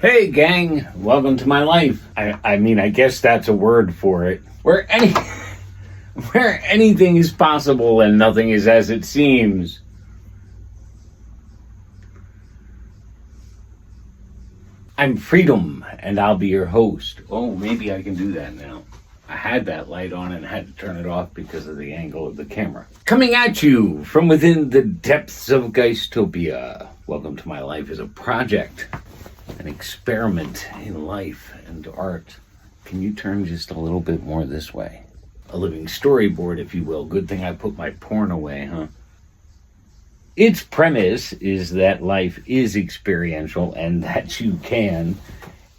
Hey gang, welcome to my life. I mean, I guess that's a word for it. Where anything is possible and nothing is as it seems. I'm Freedom, and I'll be your host. Oh, maybe I can do that now. I had that light on and had to turn it off because of the angle of the camera. Coming at you from within the depths of Geistopia. Welcome to my life is a project. An experiment in life and art. Can you turn just a little bit more this way? A living storyboard, if you will. Good thing I put my porn away, huh? Its premise is that life is experiential and that you can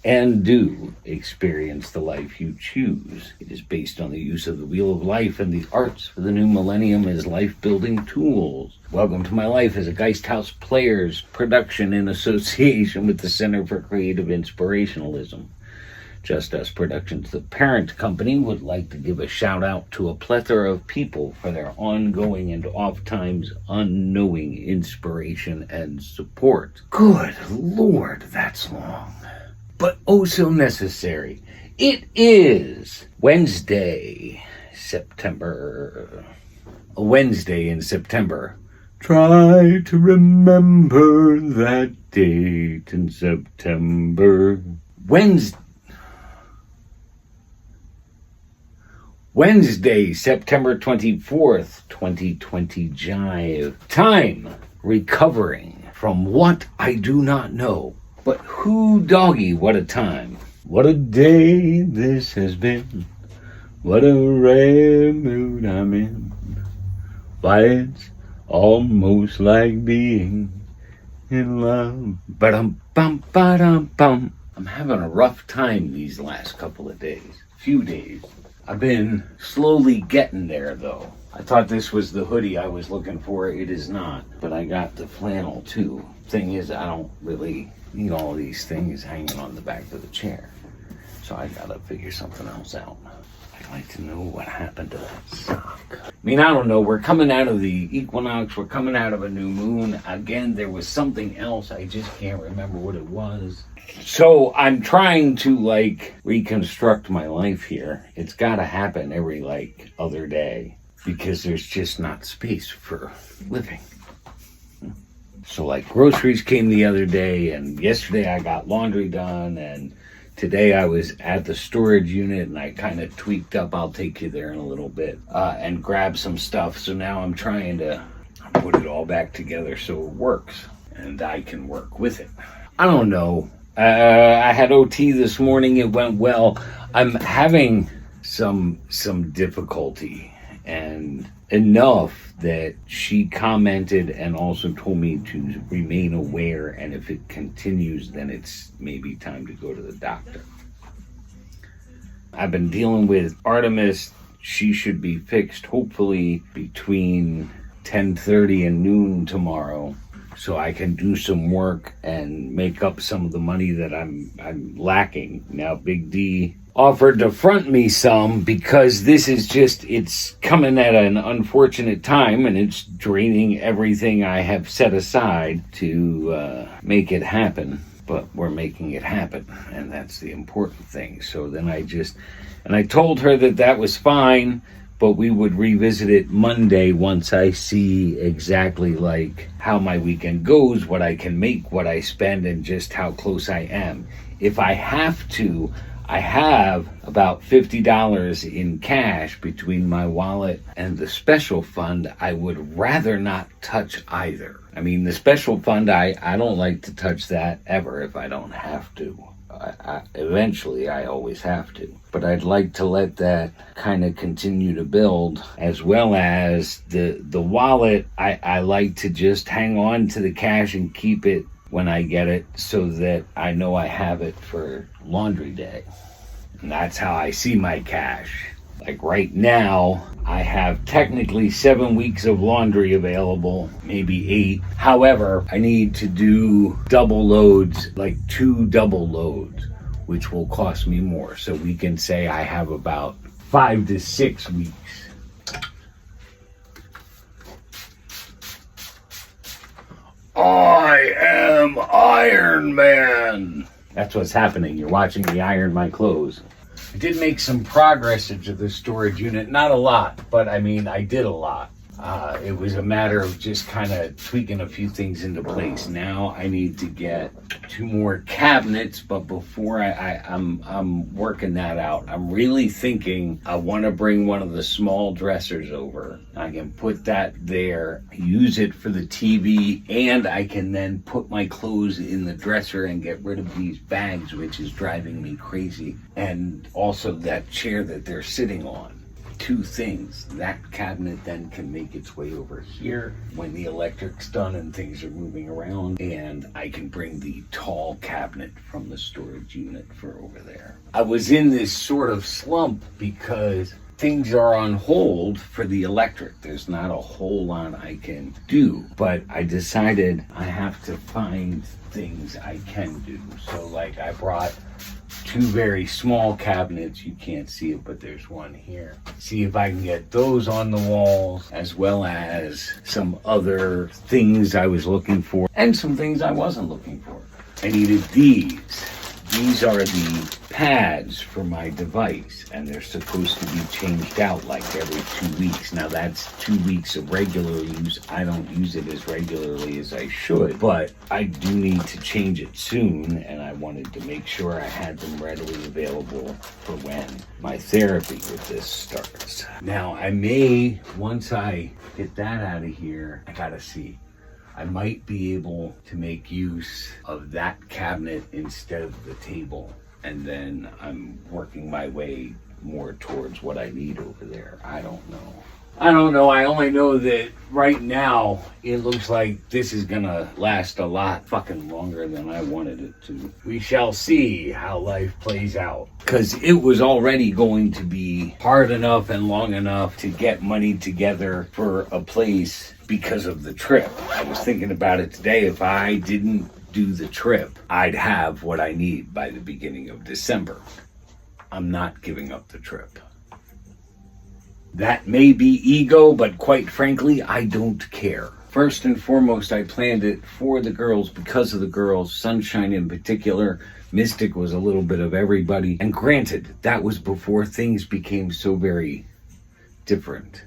and do experience the life you choose. It is based on the use of the Wheel of Life and the arts for the new millennium as life-building tools. Welcome to My Life is a Geisthouse Players production in association with the Center for Creative Inspirationalism. Just Us Productions, the parent company, would like to give a shout out to a plethora of people for their ongoing and oft-times unknowing inspiration and support. Good Lord, that's long. But oh so necessary. It is Wednesday in September. Try to remember that date in September. Wednesday, September 24th, 2020 Jive. Time recovering from what I do not know. But who doggy, what a time. What a day this has been. What a rare mood I'm in. Why, it's almost like being in love. Ba-dum-bum-ba-dum-bum. I'm having a rough time these last couple of days. Few days. I've been slowly getting there, though. I thought this was the hoodie I was looking for. It is not. But I got the flannel, too. Thing is, I don't really need all these things hanging on the back of the chair. So I gotta figure something else out. I'd like to know what happened to that sock. I mean, I don't know. We're coming out of the equinox. We're coming out of a new moon. Again, there was something else. I just can't remember what it was. So I'm trying to, reconstruct my life here. It's gotta happen every, other day. Because there's just not space for living. So groceries came the other day, and yesterday I got laundry done, and today I was at the storage unit and I kind of tweaked up. I'll take you there in a little bit and grab some stuff. So now I'm trying to put it all back together so it works and I can work with it. I don't know. I had OT this morning. It went well. I'm having some difficulty, and enough that she commented and also told me to remain aware, and if it continues, then it's maybe time to go to the doctor. I've been dealing with Artemis. She should be fixed hopefully between 10:30 and noon tomorrow, so I can do some work and make up some of the money that I'm lacking. Now, Big D offered to front me some because this is it's coming at an unfortunate time and it's draining everything I have set aside to make it happen. But we're making it happen, and that's the important thing. So then I told her that was fine, but we would revisit it Monday once I see exactly how my weekend goes, what I can make, what I spend, and just how close I am. If I have to, I have about $50 in cash between my wallet and the special fund. I would rather not touch either. I mean, the special fund, I don't like to touch that ever if I don't have to. Eventually, I always have to. But I'd like to let that kind of continue to build, as well as the wallet. I like to just hang on to the cash and keep it when I get it so that I know I have it for laundry day. And that's how I see my cash. Right now, I have technically 7 weeks of laundry available, maybe 8. However, I need to do double loads, 2 double loads, which will cost me more. So we can say I have about 5 to 6 weeks. I am Iron Man. That's what's happening. You're watching me iron my clothes. I did make some progress into the storage unit. Not a lot, but I mean, I did a lot. It was a matter of just kind of tweaking a few things into place. Now I need to get 2 more cabinets, but before I'm working that out. I'm really thinking I want to bring one of the small dressers over. I can put that there, use it for the TV, and I can then put my clothes in the dresser and get rid of these bags, which is driving me crazy. And also that chair that they're sitting on. 2 things. That cabinet then can make its way over here when the electric's done and things are moving around, and I can bring the tall cabinet from the storage unit for over there. I was in this sort of slump because things are on hold for the electric. There's not a whole lot I can do, but I decided I have to find things I can do. So like I brought 2 very small cabinets. You can't see it, but there's one here. See if I can get those on the walls, as well as some other things I was looking for and some things I wasn't looking for. I needed these. These are the pads for my device, and they're supposed to be changed out like every 2 weeks. Now that's 2 weeks of regular use. I don't use it as regularly as I should, but I do need to change it soon, and I wanted to make sure I had them readily available for when my therapy with this starts. Now I may, once I get that out of here, I gotta see. I might be able to make use of that cabinet instead of the table. And then I'm working my way more towards what I need over there. I don't know. I only know that right now it looks like this is gonna last a lot fucking longer than I wanted it to. We shall see how life plays out. Because it was already going to be hard enough and long enough to get money together for a place because of the trip. I was thinking about it today. If I didn't do the trip, I'd have what I need by the beginning of December. I'm not giving up the trip. That may be ego, but quite frankly, I don't care. First and foremost, I planned it for the girls, because of the girls, Sunshine in particular. Mystic was a little bit of everybody. And granted, that was before things became so very different.